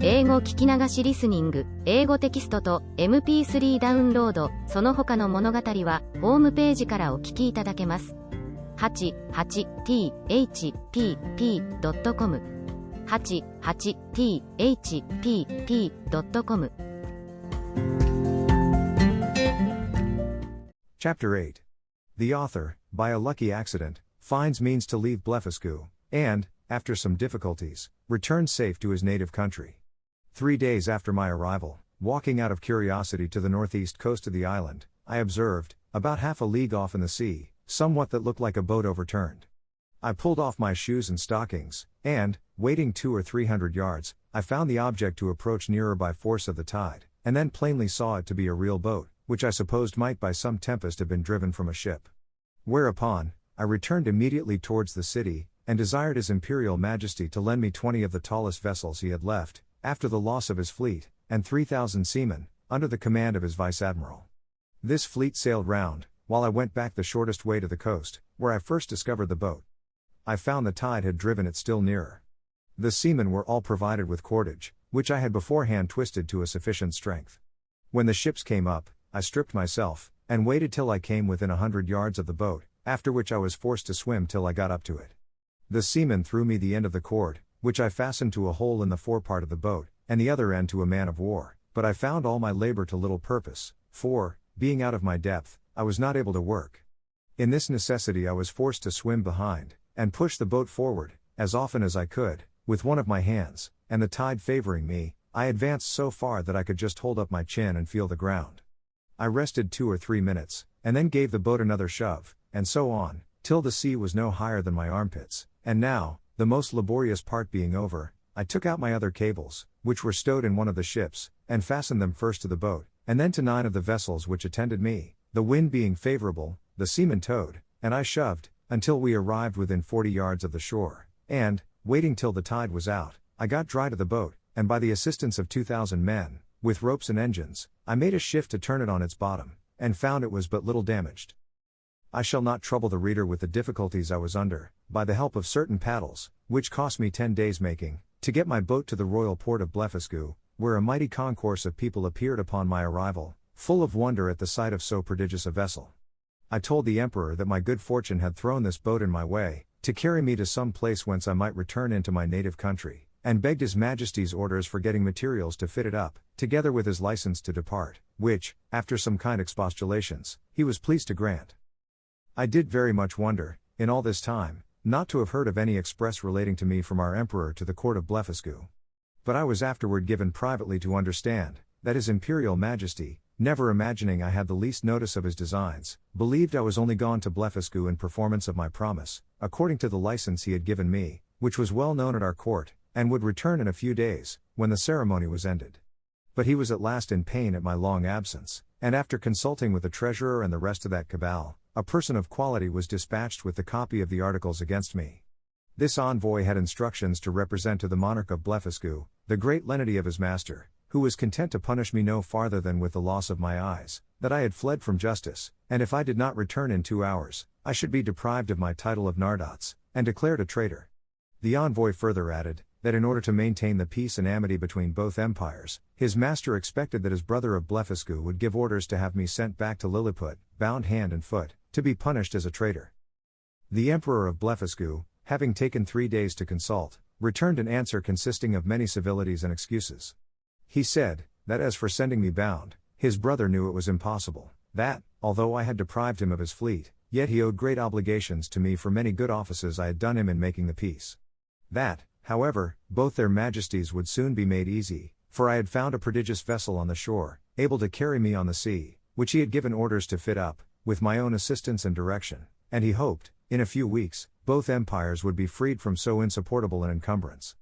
英語聞き流しリスニング、英語テキストと MP3 ダウンロード、その他の物語はホームページからお聞きいただけます。88thpp.com 88thpp.com Chapter 8. The author, by a lucky accident, finds means to leave Blefuscu, and, after some difficulties, returns safe to his native country. 3 days after my arrival, walking out of curiosity to the northeast coast of the island, I observed, about half a league off in the sea, somewhat that looked like a boat overturned. I pulled off my shoes and stockings, and, wading 200 or 300 yards, I found the object to approach nearer by force of the tide, and then plainly saw it to be a real boat, which I supposed might by some tempest have been driven from a ship. Whereupon, I returned immediately towards the city, and desired His Imperial Majesty to lend me 20 of the tallest vessels he had left, after the loss of his fleet, and 3,000 seamen, under the command of his vice-admiral. This fleet sailed round, while I went back the shortest way to the coast, where I first discovered the boat. I found the tide had driven it still nearer. The seamen were all provided with cordage, which I had beforehand twisted to a sufficient strength. When the ships came up, I stripped myself, and waited till I came within 100 yards of the boat, after which I was forced to swim till I got up to it. The seamen threw me the end of the cord, which I fastened to a hole in the forepart of the boat, and the other end to a man of war, but I found all my labor to little purpose, for, being out of my depth, I was not able to work. In this necessity I was forced to swim behind, and push the boat forward, as often as I could, with one of my hands, and the tide favoring me, I advanced so far that I could just hold up my chin and feel the ground. I rested 2 or 3 minutes, and then gave the boat another shove, and so on, till the sea was no higher than my armpits, and now, the most laborious part being over, I took out my other cables, which were stowed in one of the ships, and fastened them first to the boat, and then to 9 of the vessels which attended me, the wind being favorable, the seamen towed, and I shoved, until we arrived within 40 yards of the shore, and, waiting till the tide was out, I got dry to the boat, and by the assistance of 2,000 men, with ropes and engines, I made a shift to turn it on its bottom, and found it was but little damaged. I shall not trouble the reader with the difficulties I was under, by the help of certain paddles, which cost me 10 days making, to get my boat to the royal port of Blefuscu, where a mighty concourse of people appeared upon my arrival, full of wonder at the sight of so prodigious a vessel. I told the emperor that my good fortune had thrown this boat in my way, to carry me to some place whence I might return into my native country, and begged His Majesty's orders for getting materials to fit it up, together with his license to depart, which, after some kind expostulations, he was pleased to grant. I did very much wonder, in all this time, not to have heard of any express relating to me from our emperor to the court of Blefuscu. But I was afterward given privately to understand, that His Imperial Majesty, never imagining I had the least notice of his designs, believed I was only gone to Blefuscu in performance of my promise, according to the license he had given me, which was well known at our court, and would return in a few days, when the ceremony was ended. But he was at last in pain at my long absence, and after consulting with the treasurer and the rest of that cabal, a person of quality was dispatched with the copy of the articles against me. This envoy had instructions to represent to the monarch of Blefuscu, the great lenity of his master, who was content to punish me no farther than with the loss of my eyes, that I had fled from justice, and if I did not return in 2 hours, I should be deprived of my title of Nardots, and declared a traitor. The envoy further added, that in order to maintain the peace and amity between both empires, his master expected that his brother of Blefuscu would give orders to have me sent back to Lilliput, bound hand and foot, to be punished as a traitor. The emperor of Blefuscu, having taken 3 days to consult, returned an answer consisting of many civilities and excuses. He said, that as for sending me bound, his brother knew it was impossible, that, although I had deprived him of his fleet, yet he owed great obligations to me for many good offices I had done him in making the peace. That, however, both their majesties would soon be made easy, for I had found a prodigious vessel on the shore, able to carry me on the sea, which he had given orders to fit up, with my own assistance and direction, and he hoped, in a few weeks, both empires would be freed from so insupportable an encumbrance.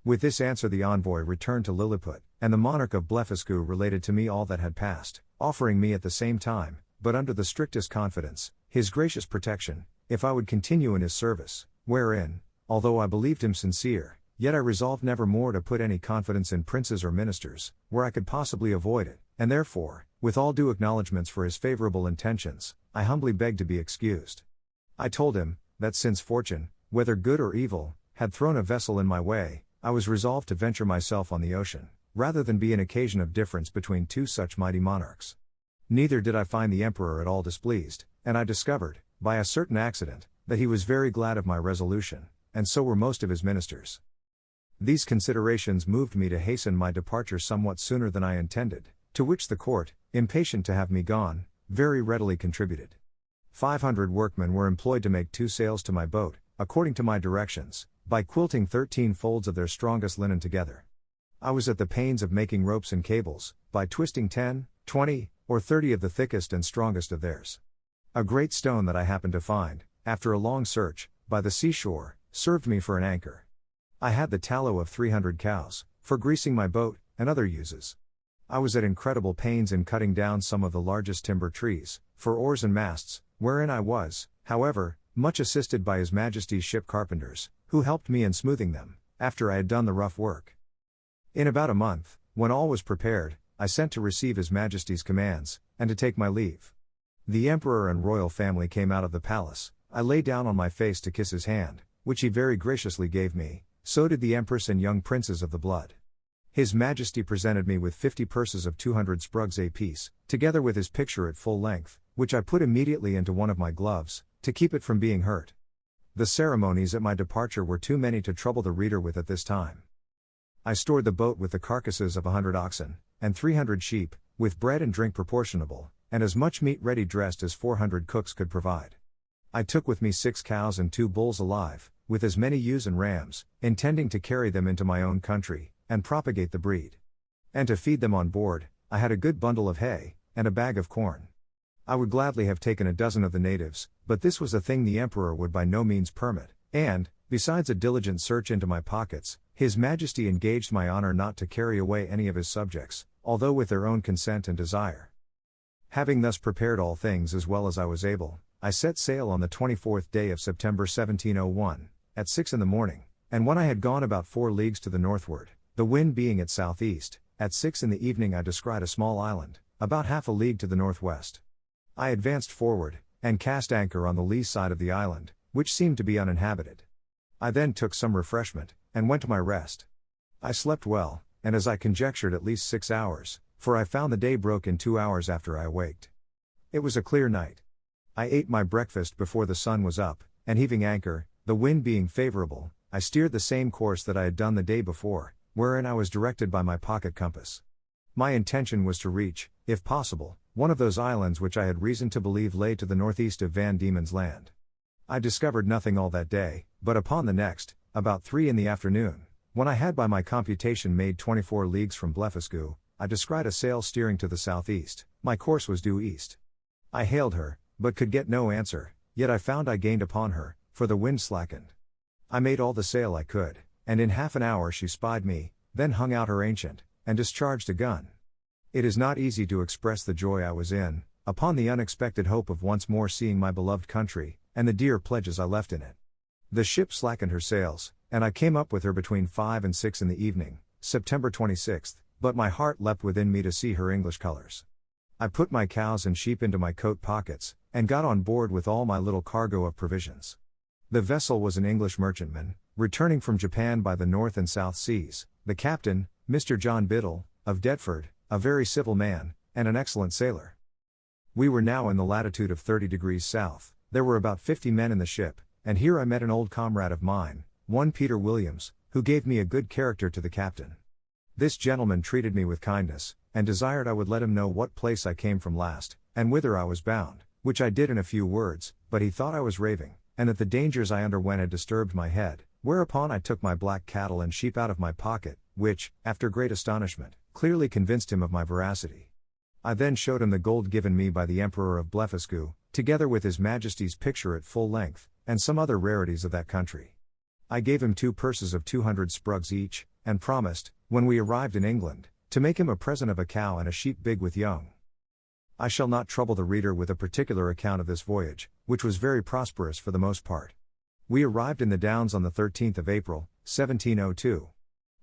With this answer the envoy returned to Lilliput, and the monarch of Blefuscu related to me all that had passed, offering me at the same time, but under the strictest confidence, his gracious protection, if I would continue in his service, wherein, although I believed him sincere, yet I resolved never more to put any confidence in princes or ministers, where I could possibly avoid it, and therefore, with all due acknowledgments for his favorable intentions, I humbly begged to be excused. I told him, that since fortune, whether good or evil, had thrown a vessel in my way, I was resolved to venture myself on the ocean, rather than be an occasion of difference between two such mighty monarchs. Neither did I find the emperor at all displeased, and I discovered, by a certain accident, that he was very glad of my resolution, and so were most of his ministers. These considerations moved me to hasten my departure somewhat sooner than I intended, to which the court, impatient to have me gone, very readily contributed. 500 workmen were employed to make 2 sails to my boat, according to my directions, by quilting 13 folds of their strongest linen together. I was at the pains of making ropes and cables, by twisting 10, 20, or 30 of the thickest and strongest of theirs. A great stone that I happened to find, after a long search, by the seashore, served me for an anchor. I had the tallow of 300 cows, for greasing my boat, and other uses. I was at incredible pains in cutting down some of the largest timber trees, for oars and masts, wherein I was, however, much assisted by His Majesty's ship carpenters, who helped me in smoothing them, after I had done the rough work. In about a month, when all was prepared, I sent to receive His Majesty's commands, and to take my leave. The Emperor and royal family came out of the palace. I lay down on my face to kiss his hand, which he very graciously gave me, so did the Empress and young princes of the blood. His Majesty presented me with 50 purses of 200 sprugs apiece, together with his picture at full length, which I put immediately into one of my gloves, to keep it from being hurt. The ceremonies at my departure were too many to trouble the reader with at this time. I stored the boat with the carcasses of 100 oxen, and 300 sheep, with bread and drink proportionable, and as much meat ready dressed as 400 cooks could provide. I took with me 6 cows and 2 bulls alive, with as many ewes and rams, intending to carry them into my own country, and propagate the breed. And to feed them on board, I had a good bundle of hay, and a bag of corn. I would gladly have taken a dozen of the natives, but this was a thing the Emperor would by no means permit, and, besides a diligent search into my pockets, His Majesty engaged my honor not to carry away any of his subjects, although with their own consent and desire. Having thus prepared all things as well as I was able, I set sail on the 24th day of September 1701, at 6 in the morning, and when I had gone about 4 leagues to the northward, the wind being at southeast, at 6 in the evening I descried a small island, about half a league to the northwest. I advanced forward, and cast anchor on the lee side of the island, which seemed to be uninhabited. I then took some refreshment, and went to my rest. I slept well, and as I conjectured at least 6 hours, for I found the day broke in 2 hours after I awaked. It was a clear night. I ate my breakfast before the sun was up, and heaving anchor, the wind being favorable, I steered the same course that I had done the day before, wherein I was directed by my pocket compass. My intention was to reach, if possible, one of those islands which I had reason to believe lay to the northeast of Van Diemen's Land. I discovered nothing all that day, but upon the next, about 3 in the afternoon, when I had by my computation made 24 leagues from Blefuscu, I descried a sail steering to the southeast. My course was due east. I hailed her, but could get no answer, yet I found I gained upon her, for the wind slackened. I made all the sail I could, and in half an hour she spied me, then hung out her ancient, and discharged a gun. It is not easy to express the joy I was in, upon the unexpected hope of once more seeing my beloved country, and the dear pledges I left in it. The ship slackened her sails, and I came up with her between 5 and 6 in the evening, September 26th, but my heart leapt within me to see her English colors. I put my cows and sheep into my coat pockets, and got on board with all my little cargo of provisions. The vessel was an English merchantman, returning from Japan by the North and South Seas, the captain, Mr. John Biddle, of Deptford, a very civil man, and an excellent sailor. We were now in the latitude of 30 degrees south, there were about 50 men in the ship, and here I met an old comrade of mine, one Peter Williams, who gave me a good character to the captain. This gentleman treated me with kindness, and desired I would let him know what place I came from last, and whither I was bound, which I did in a few words, but he thought I was raving, and that the dangers I underwent had disturbed my head, whereupon I took my black cattle and sheep out of my pocket, which, after great astonishment, clearly convinced him of my veracity. I then showed him the gold given me by the Emperor of Blefuscu, together with His Majesty's picture at full length, and some other rarities of that country. I gave him 2 purses of 200 sprugs each, and promised, when we arrived in England, to make him a present of a cow and a sheep big with young. I shall not trouble the reader with a particular account of this voyage, which was very prosperous for the most part. We arrived in the Downs on the 13th of April, 1702.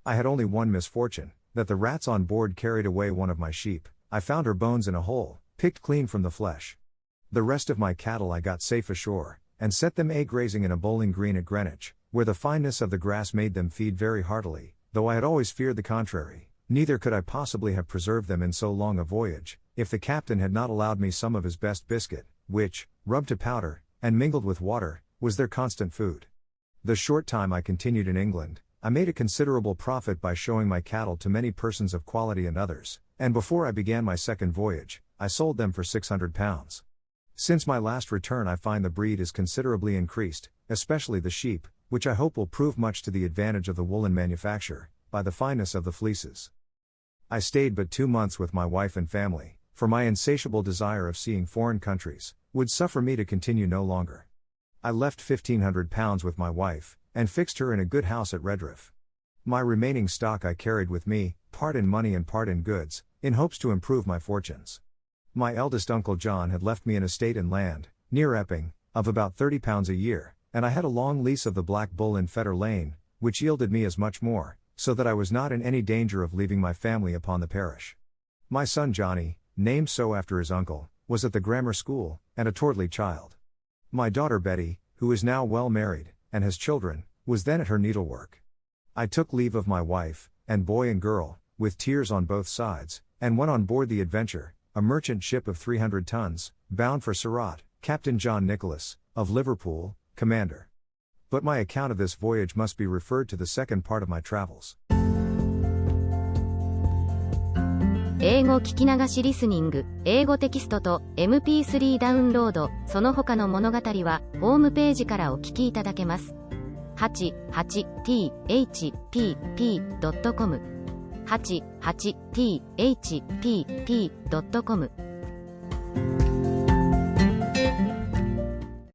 I had only one misfortune, that the rats on board carried away one of my sheep. I found her bones in a hole, picked clean from the flesh. The rest of my cattle I got safe ashore, and set them grazing in a bowling green at Greenwich, where the fineness of the grass made them feed very heartily, though I had always feared the contrary. Neither could I possibly have preserved them in so long a voyage, if the captain had not allowed me some of his best biscuit, which, rubbed to powder, and mingled with water, was their constant food. The short time I continued in England, I made a considerable profit by showing my cattle to many persons of quality and others, and before I began my second voyage, I sold them for £600. Since my last return I find the breed is considerably increased, especially the sheep, which I hope will prove much to the advantage of the woolen manufacture, by the fineness of the fleeces. I stayed but 2 months with my wife and family, for my insatiable desire of seeing foreign countries would suffer me to continue no longer. I left £1,500 with my wife, and fixed her in a good house at Redriff. My remaining stock I carried with me, part in money and part in goods, in hopes to improve my fortunes. My eldest uncle John had left me an estate in land, near Epping, of about £30 a year, and I had a long lease of the Black Bull in Fetter Lane, which yielded me as much more, so that I was not in any danger of leaving my family upon the parish. My son Johnny, named so after his uncle, was at the grammar school, and a towardly child. My daughter Betty, who is now well married, and has children, was then at her needlework. I took leave of my wife, and boy and girl, with tears on both sides, and went on board the Adventure, a merchant ship of 300 tons, bound for Surat, Captain John Nicholas, of Liverpool, commander. But my account of this voyage must be referred to the second part of my travels. 英語聞き流しリスニング、英語テキストと MP3 ダウンロード、その他の物語は、ホームページからお聞きいただけます。88thpp.com 88thpp.com